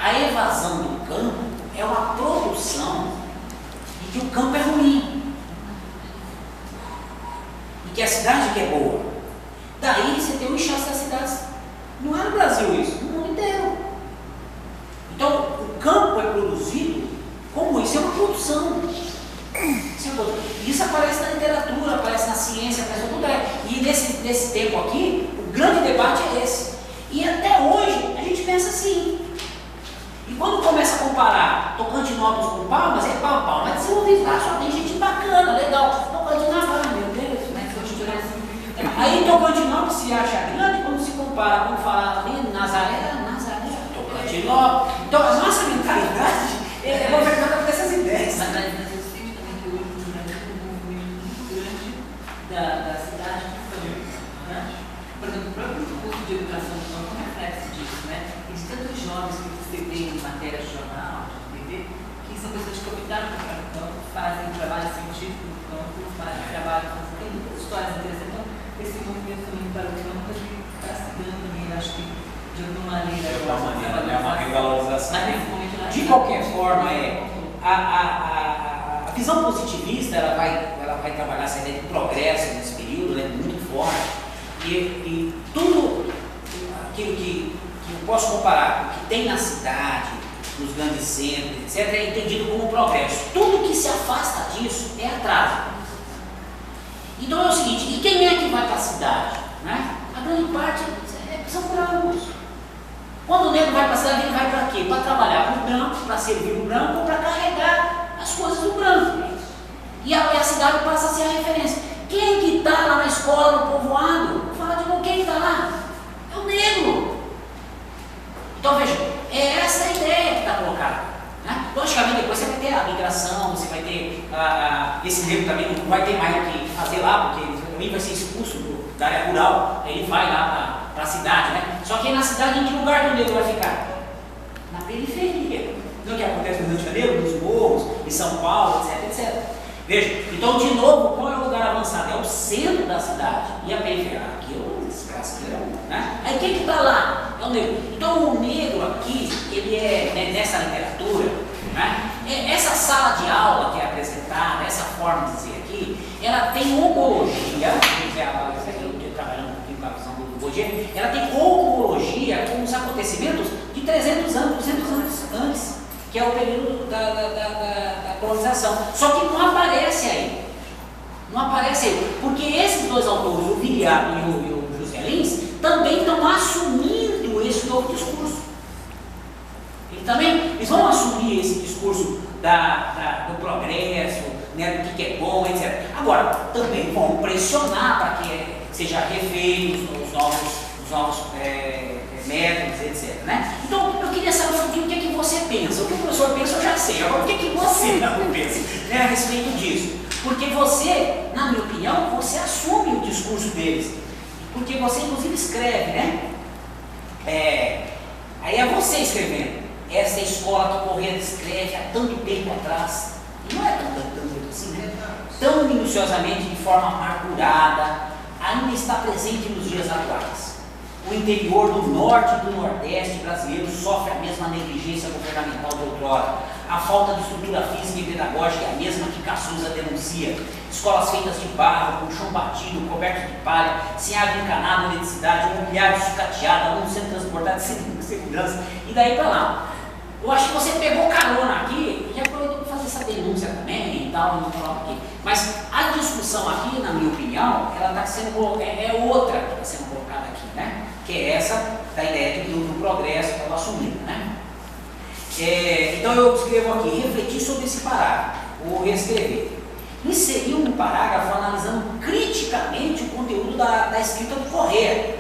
a evasão do campo é uma produção de que o campo é ruim e que a cidade que é boa. Daí você tem um inchaço das cidades. Não é no Brasil isso, no mundo inteiro. Então, o campo é produzido como isso, é uma produção. Isso aparece na literatura, aparece na ciência, aparece em todo lugar. E nesse tempo aqui, o grande debate é esse. E até hoje, a gente pensa assim. E quando começa a comparar Tocantinópolis com Palmas, é Palmas é desenvolvido, lá só tem gente bacana, legal. Tocantinópolis, meu Deus, né? Aí Tocantinópolis se acha grande quando se compara, quando fala ali, Nazaré, Tocantinópolis. Então, a nossa mentalidade é governada por essas ideias. Da cidade que foi grande. Por exemplo, o próprio curso de educação do campo é reflexo disso, né? E de tantos jovens que você vê em matéria de jornal, de TV, que são pessoas que optaram para o campo, fazem trabalho científico no campo, fazem trabalho, tem muitas histórias interessantes. Então, esse movimento também para o campo está se dando também, acho que de alguma maneira. É uma revalorização. De qualquer forma, a visão positivista ela vai trabalhar essa ideia de progresso nesse período, né, muito forte, e tudo aquilo que eu posso comparar com o que tem na cidade, nos grandes centros, etc., é entendido como progresso. Tudo que se afasta disso é atraso. Então é o seguinte, e quem é que vai para a cidade? Né? A grande parte são brancos. Quando o negro vai para a cidade, ele vai para quê? Para trabalhar para o branco, para servir o branco, ou para carregar as coisas do branco. E a cidade passa a ser a referência. Quem que está lá na escola, no povoado? Fala de novo, quem está lá? É o negro. Então veja, é essa a ideia que está colocada. Né? Logicamente depois você vai ter a migração, você vai ter esse negro também não vai ter mais o que fazer lá, porque ele também vai ser expulso da área rural, aí ele vai lá para a cidade, né? Só que aí na cidade, em que lugar do negro vai ficar? Na periferia. Não é o que acontece no Rio de Janeiro, nos morros, em São Paulo, etc, etc. Veja, então de novo, qual é o lugar avançado? É o centro da cidade. E a periferia? Aqui é o descasqueirão, né? Aí quem que está lá? É o negro. Então o negro aqui, ele é, né, nessa literatura, né? Essa sala de aula que é apresentada, essa forma de dizer aqui, ela tem homologia, trabalhando um pouquinho com a visão do Bourdieu, ela tem homologia com os acontecimentos de 300 anos, 200 anos antes, que é o período da colonização. Só que não aparece aí. Não aparece aí. Porque esses dois autores, o Viriato e o José Lins, também estão assumindo esse novo discurso. Eles vão assumir esse discurso do progresso, né, do que é bom, etc. Agora, também vão pressionar para que seja refeito os novos métodos, etc. Né? Então, eu queria saber um pouquinho o que é que você pensa. O que o professor pensa, eu já sei. Agora, o que é que você não pensa, né, a respeito disso? Porque você, na minha opinião, você assume o discurso deles. Porque você, inclusive, escreve, né? Aí é você escrevendo. Essa escola que Corrêa descreve há tanto tempo atrás. E não é tanto assim, né? Tão minuciosamente, de forma amargurada, ainda está presente nos dias atuais. O interior do norte e do nordeste brasileiro sofre a mesma negligência governamental de outrora. A falta de estrutura física e pedagógica é a mesma que Caçuza denuncia. Escolas feitas de barro, com chão batido, coberto de palha, sem água encanada, eletricidade, mobiliário sucateado, alunos sendo transportados sem segurança, e daí para lá. Eu acho que você pegou carona aqui e já aproveitou para fazer essa denúncia também e tal, não coloco aqui. Mas a discussão aqui, na minha opinião, ela está sendo outra que está sendo colocada aqui, né? Que é essa da ideia do progresso que eu estou assumindo, né? Então eu escrevo aqui, refletir sobre esse parágrafo, ou reescrever. Inserir um parágrafo analisando criticamente o conteúdo da escrita do Corrêa,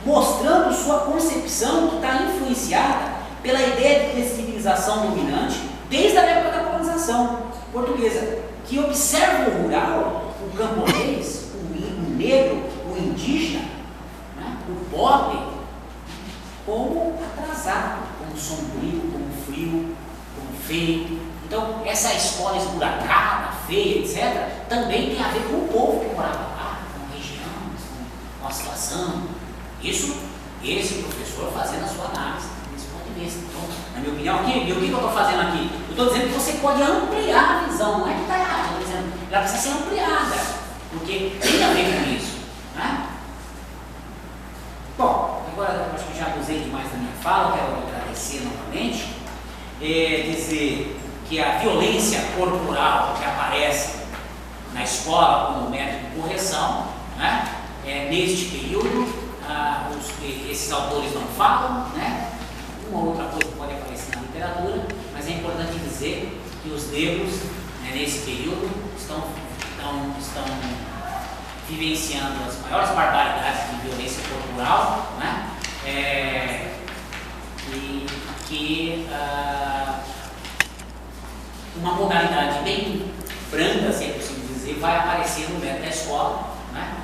mostrando sua concepção que está influenciada pela ideia de descivilização dominante desde a época da colonização portuguesa, que observa o rural, o camponês, o negro, o indígena, né, o pobre, como atrasado, como sombrio, como frio, como feio. Então, essa escola esburacada, feia, etc., também tem a ver com o povo que morava lá, com a região, com a situação. Isso, esse professor fazendo a sua análise. Então, na minha opinião aqui, e o que eu estou fazendo aqui? Eu estou dizendo que você pode ampliar a visão, não é que está errado, eu estou dizendo que ela precisa ser ampliada, porque tem a ver com isso. Né? Bom, agora eu acho que já abusei demais da minha fala, quero agradecer novamente, dizer que a violência corporal que aparece na escola como método de correção, né? Neste período, esses autores não falam, né? Uma outra coisa pode aparecer na literatura, mas é importante dizer que os negros, né, nesse período estão vivenciando as maiores barbaridades de violência corporal, né? E que uma modalidade bem branda, se é possível dizer, vai aparecer no método da escola, né?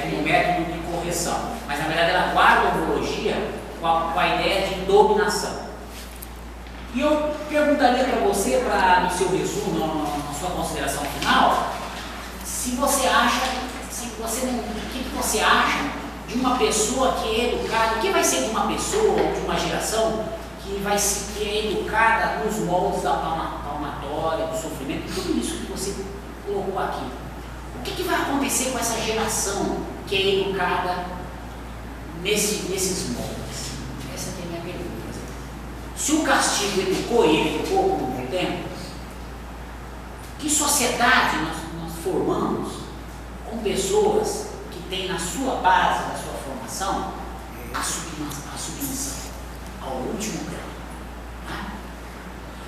Como método de correção. Mas na verdade ela guarda a homologia com a ideia de dominação. E eu perguntaria para você, no seu resumo, na sua consideração final, se você acha, o que você acha de uma pessoa que é educada, o que vai ser de uma pessoa, de uma geração que é educada nos moldes da palmatória, do sofrimento, tudo isso que você colocou aqui. O que vai acontecer com essa geração que é educada nesses moldes? Essa é a minha pergunta. Se o castigo educou e ele educou por um tempo, que sociedade nós formamos com pessoas que têm na sua base, na sua formação, a submissão ao último grau? Né?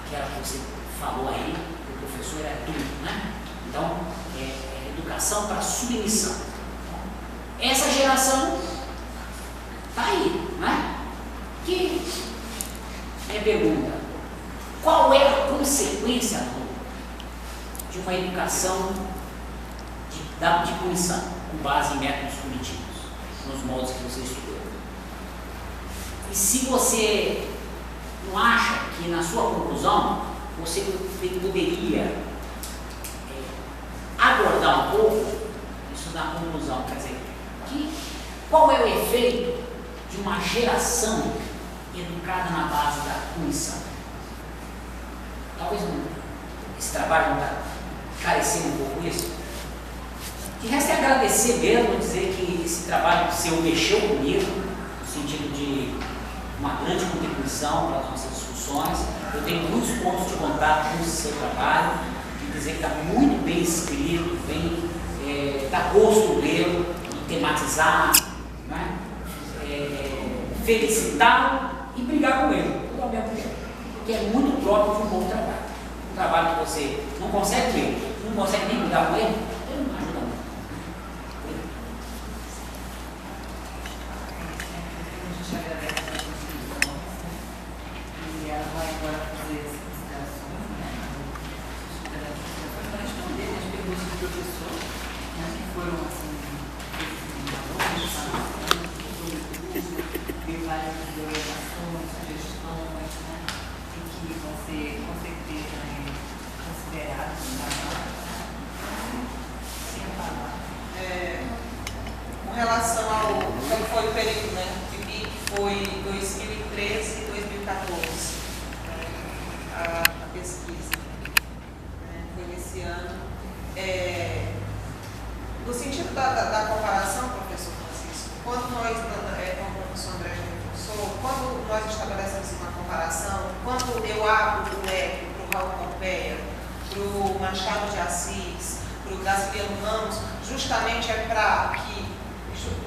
Aquela que você falou aí, que o professor é tudo, né? Então, educação para submissão. Essa geração está aí, né? Minha pergunta: qual é a consequência de uma educação de punição com base em métodos punitivos, nos moldes que você estudou? E se você não acha que na sua conclusão você poderia abordar um pouco isso na conclusão, quer dizer, qual é o efeito de uma geração educada na base da punição? Talvez esse trabalho não está carecendo um pouco isso. De resto é agradecer mesmo, dizer que esse trabalho seu mexeu comigo, no sentido de uma grande contribuição para as nossas discussões. Eu tenho muitos pontos de contato com o seu trabalho, e dizer que está muito bem escrito, está gosto lê-lo e tematizar, né? Felicitá-lo e brigar com ele, tudo ao mesmo tempo, que é muito próprio de um bom trabalho. Um trabalho que você não consegue ler, não consegue nem brigar com ele não ajuda muito. A gente agradece a contribuição e ela vai agora fazer as considerações, né? Para responder as perguntas do professor, né, que foram assim, várias orientações, sugestões, né, e que vão ser com certeza considerados no trabalho. Sim, com relação ao que foi o período, né, que foi 2013 e 2014, a pesquisa, foi nesse ano. No sentido da comparação, professor Francisco, quando nós, como o professor André já reforçou, quando nós estabelecemos uma comparação, quando eu abro o leque para o Raul Pompeia, para o Machado de Assis, para o Graciliano Ramos, justamente é para que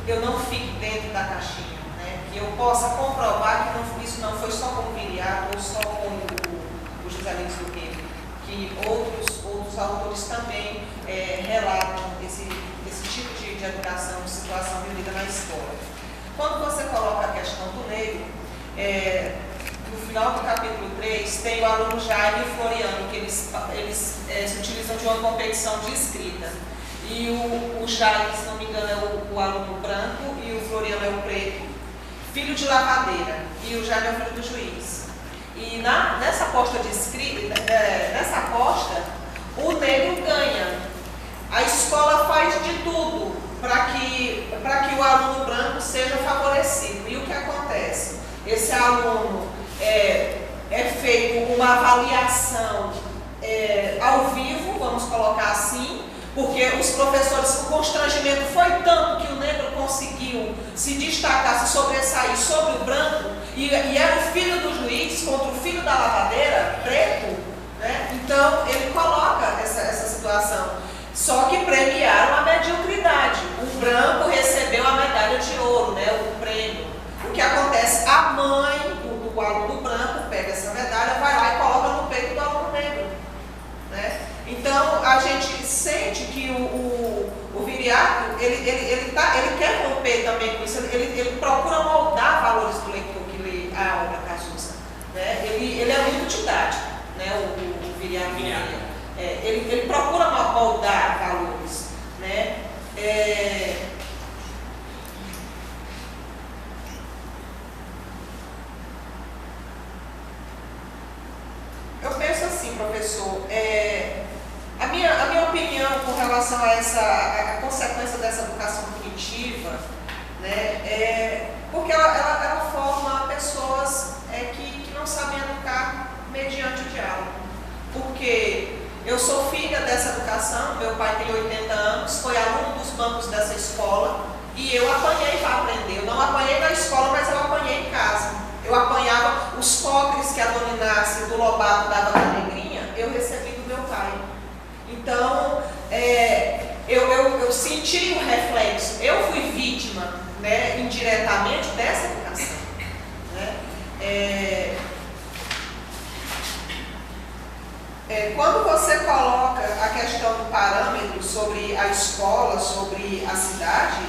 eu não fique dentro da caixinha, né? Que eu possa comprovar que isso não foi só com o Viriato ou só com o José Lins do Rio, que outros autores também relatam esse tipo de educação, de situação vivida na escola. Quando você coloca a questão do negro, no final do capítulo 3, tem o aluno Jaime e Floriano, que eles se utilizam de uma competição de escrita. E o Jaime, se não me engano, é o aluno branco e o Floriano é o preto, filho de lavadeira, e o Jaime é o filho do juiz. E nessa aposta de escrita, nessa aposta, o negro ganha. A escola faz de tudo para que o aluno branco seja favorecido. E o que acontece? Esse aluno uma avaliação ao vivo, vamos colocar assim, porque os professores, o constrangimento foi tanto que o negro conseguiu se destacar, se sobressair sobre o branco, e era o filho do juiz contra o filho da lavadeira, preto, né? Então ele coloca essa situação. Só que premiaram a mediocridade. O branco recebeu a medalha de ouro, né? O prêmio. O que acontece? A mãe do aluno branco pega essa medalha, vai lá e coloca no peito do aluno negro, né? Então a gente sente que o viriato, ele quer romper também com isso, ele procura moldar valores do leitor que lê a obra Cazuza, né? Ele é muito didático, né? O viriato. Ele procura moldar valores, né? Eu penso assim, professor, a minha opinião com relação a a consequência dessa educação punitiva, né, porque ela forma pessoas que não sabem educar mediante o diálogo. Porque eu sou filha dessa educação, meu pai tem 80 anos, foi aluno dos bancos dessa escola, e eu apanhei para aprender. Eu não apanhei na escola, mas eu apanhei em casa. Eu apanhava os cocres que a dona Inácia do Lobato dava para a negrinha, eu recebi do meu pai. Então, eu senti o reflexo, eu fui vítima, né, indiretamente dessa educação, né? Quando você coloca a questão do parâmetro sobre a escola, sobre a cidade,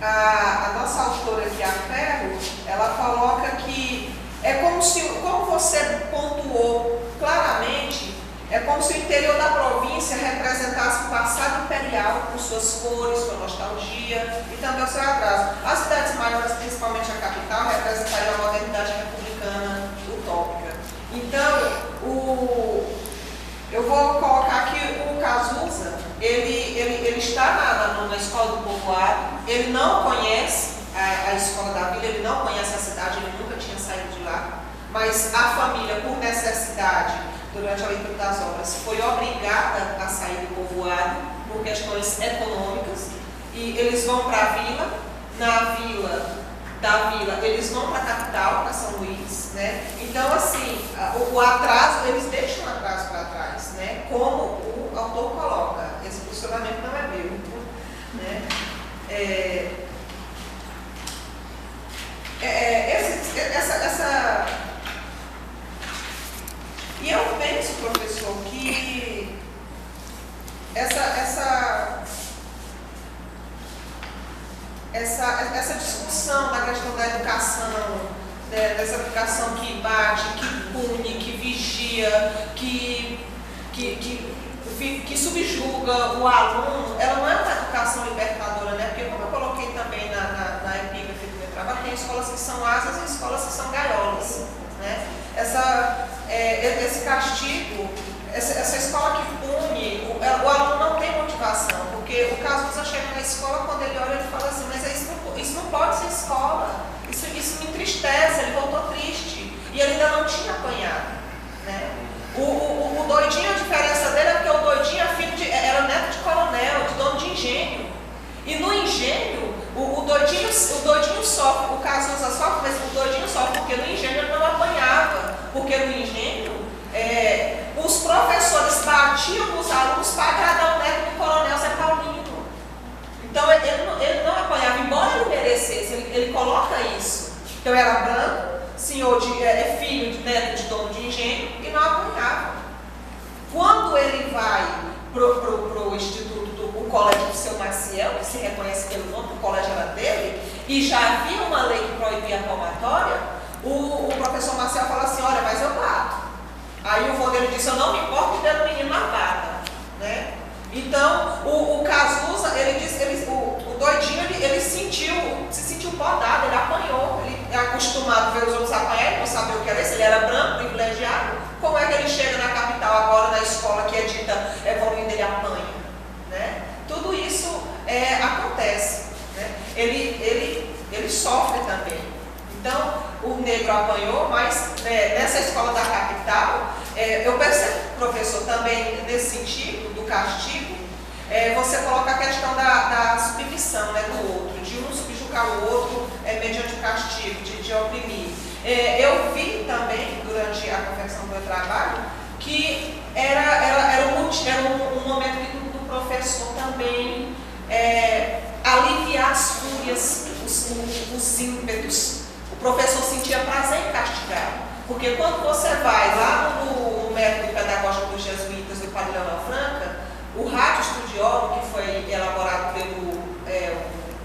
a nossa autora aqui, a Ferro, ela coloca que como você pontuou claramente, é como se o interior da província representasse o passado imperial com suas cores, sua nostalgia e também o seu atraso. As cidades maiores, principalmente a capital, representariam a modernidade republicana utópica. Então, eu vou colocar aqui o Cazuza, ele está na escola do povoado, ele não conhece a escola da vila, ele não conhece a cidade, ele nunca tinha saído de lá, mas a família, por necessidade, durante a leitura das obras, foi obrigada a sair do povoado por questões econômicas, e eles vão para a vila, da vila eles vão para a capital, para São Luís, né? Então, assim, o atraso, eles deixam o atraso para trás, né? Como o autor coloca, esse posicionamento não é meu, né? E eu penso, professor, que essa discussão da questão da educação, dessa educação que bate, que pune, que vigia, que subjuga o aluno, ela não é uma educação libertadora, né? Porque, como eu coloquei também na epígrafe do meu trabalho, tem escolas que são asas e escolas que são gaiolas, né? Esse castigo, essa escola que pune, o aluno não tem motivação, porque o Cazuza chega na escola, quando ele olha, ele fala assim, mas isso não pode ser escola, isso me entristece, ele voltou triste, e ele ainda não tinha apanhado, né? O doidinho, a diferença dele é porque o doidinho era neto de coronel, de dono de engenho, e no engenho, o doidinho sofre, o Cazuza sofre, mas o doidinho sofre porque no engenho ele não apanhava, porque no engenho os professores batiam nos alunos para agradar o neto do coronel Zé Paulino. Então ele não apanhava, embora ele merecesse, ele coloca isso. Então era branco, filho de neto de dono de engenho e não apanhava. Quando ele vai pro instituto, o colégio do seu Maciel, que se reconhece pelo nome, o colégio era dele, e já havia uma lei que proibia a palmatória, o professor Maciel fala assim, olha, mas eu bato. Aí o vô dele disse, eu não me importo de ter um menino na bata, né? Então, o Cazuza, o doidinho, ele se sentiu podado, ele apanhou, ele é acostumado a ver os outros apanhar, ele não sabia o que era isso, ele era branco, privilegiado. Como é que ele chega na capital agora, na escola que é dita evoluindo, ele apanha, né? Tudo isso acontece. acontece, né? Ele sofre também. Então, o negro apanhou, mas nessa escola da capital, eu percebo, professor, também nesse sentido, do castigo, você coloca a questão da submissão, né, do outro, de um subjugar o outro mediante o castigo, de oprimir. Eu vi também, durante a confecção do meu trabalho, que era um momento do professor também aliviar as fúrias, os ímpetos. O professor sentia prazer em castigar, porque quando você vai lá no método pedagógico dos jesuítas do Padre Leonel Franca, o Ratio Studiorum, que foi elaborado pelo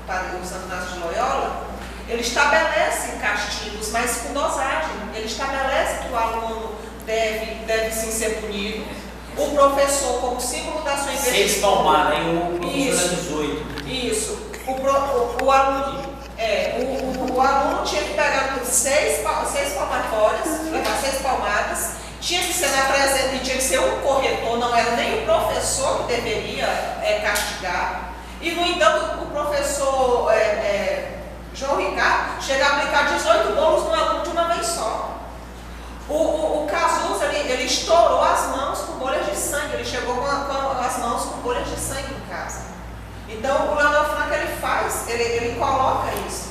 Padre Santo Inácio de Loyola, ele estabelece castigos, mas com dosagem. Ele estabelece que o aluno deve sim ser punido. O professor, como símbolo da sua investigação... 6 palmadas, hein? O professor era 18. Isso. O aluno tinha que pegar 6 palmatórias, levar 6 palmadas, tinha que ser na presença, e tinha que ser um corretor, não era nem o professor que deveria castigar. E, no entanto, o professor João Ricardo chega a aplicar 18 bolos no aluno de uma vez só. O Cazuza, ele estourou as mãos com bolhas de sangue, ele chegou com as mãos com bolhas de sangue em casa. Então, o Leonel Franca, ele coloca isso,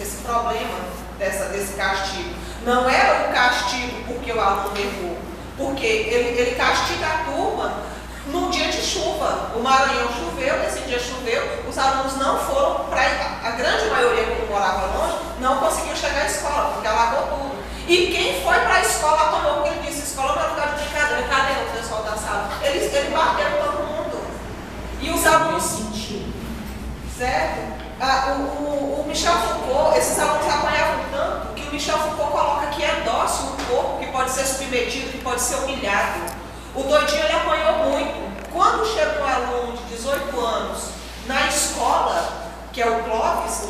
esse problema desse castigo. Não era um castigo porque o aluno errou, porque ele castiga a turma num dia de chuva. O Maranhão choveu, nesse dia choveu, os alunos não foram a grande maioria que morava longe, não conseguiu chegar à escola, porque alagou tudo. E quem foi para a escola tomou, porque ele disse, escola não é lugar de brincadeira, cadê o pessoal da sala? Ele bateu todo mundo. E os alunos sentiram. Certo? O Michel Foucault, esses alunos apanhavam tanto que o Michel Foucault coloca que é dócil um corpo que pode ser submetido, que pode ser humilhado. O doidinho, ele apanhou muito. Quando chega um aluno de 18 anos na escola, que é o Clóvis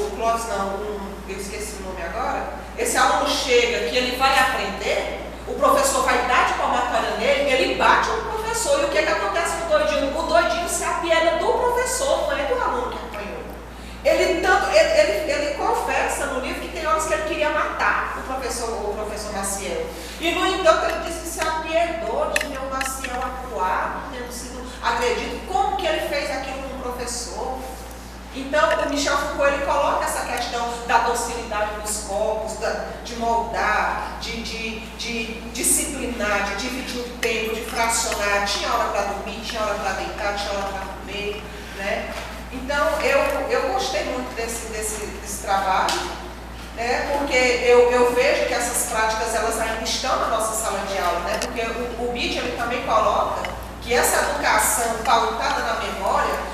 eu esqueci o nome agora, esse aluno chega que ele vai aprender, o professor vai dar de palmatória nele, ele bate no professor. E o que acontece com o doidinho? O doidinho se apieda do professor, não é do aluno que apanhou. Ele confessa no livro que tem horas que ele queria matar o professor Maciel. E, no entanto, ele disse que se apiedou de ver o Maciel acuado, tendo sido agredido. Como que ele fez aquilo com o professor? Então, o Michel Foucault, ele coloca essa questão da docilidade dos corpos, de moldar, de disciplinar, de dividir o tempo, de fracionar. Tinha hora para dormir, tinha hora para deitar, tinha hora para comer, né? Então, eu gostei muito desse trabalho, né? Porque eu vejo que essas práticas, elas ainda estão na nossa sala de aula, né? Porque o BID, ele também coloca que essa educação pautada na memória,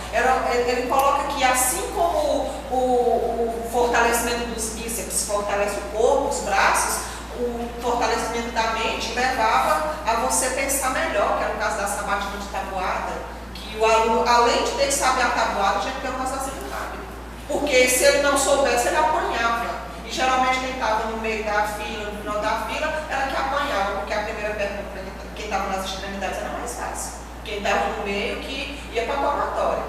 ele coloca que assim como o fortalecimento dos bíceps fortalece o corpo, os braços, o fortalecimento da mente levava a você pensar melhor, que era o caso da sabatina de tabuada, que o aluno, além de ter que saber a tabuada, tinha que ter um raciocínio rápido. Porque se ele não soubesse, ele apanhava. E geralmente quem estava no meio da fila, no final da fila, era que apanhava, porque a primeira pergunta, quem estava nas extremidades, era mais fácil. Quem estava no meio que ia para a palmatória.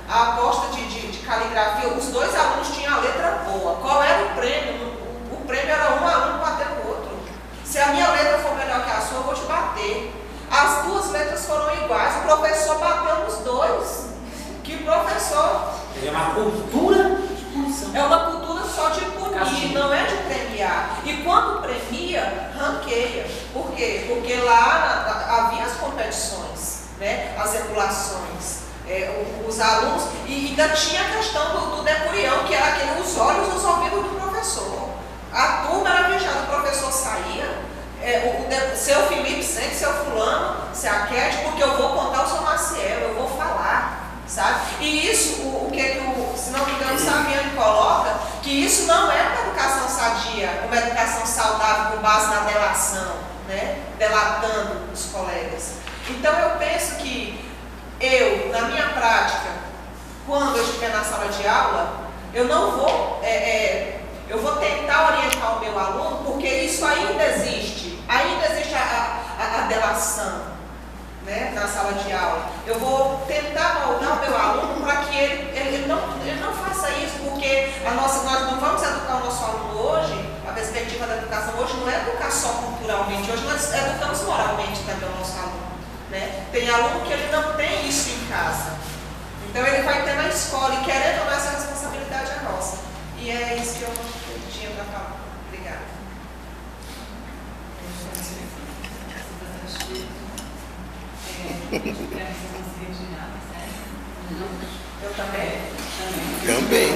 A aposta de caligrafia, os 2 alunos tinham a letra boa. Qual era o prêmio? O prêmio era um aluno bater o outro. Se a minha letra for melhor que a sua, eu vou te bater. As 2 letras foram iguais, o professor bateu nos 2. Que professor? É uma cultura de punição. É uma cultura só de punir, não é de premiar. E quando premia, ranqueia. Por quê? Porque lá havia as competições, né? As emulações. Os alunos, e ainda tinha a questão do decurião, que era os olhos e os ouvidos do professor. A turma era vigiada, o professor saía, seu Felipe sente, seu fulano, se aquete, porque eu vou contar o seu Maciel, eu vou falar, sabe? E isso, se não me engano, o Saviani coloca, que isso não é uma educação sadia, uma educação saudável com base na delação, né? Delatando os colegas. Então eu penso que na minha prática, quando eu estiver na sala de aula, eu não vou, eu vou tentar orientar o meu aluno, porque isso ainda existe a delação, né, na sala de aula. Eu vou tentar moldar o meu aluno para que ele não moralmente. Hoje nós educamos moralmente também o nosso aluno. Né? Tem aluno que ele não tem isso em casa. Então ele vai ter na escola e querendo ou não, essa responsabilidade é nossa. E é isso que eu tinha para falar. Obrigada. Eu também. Também.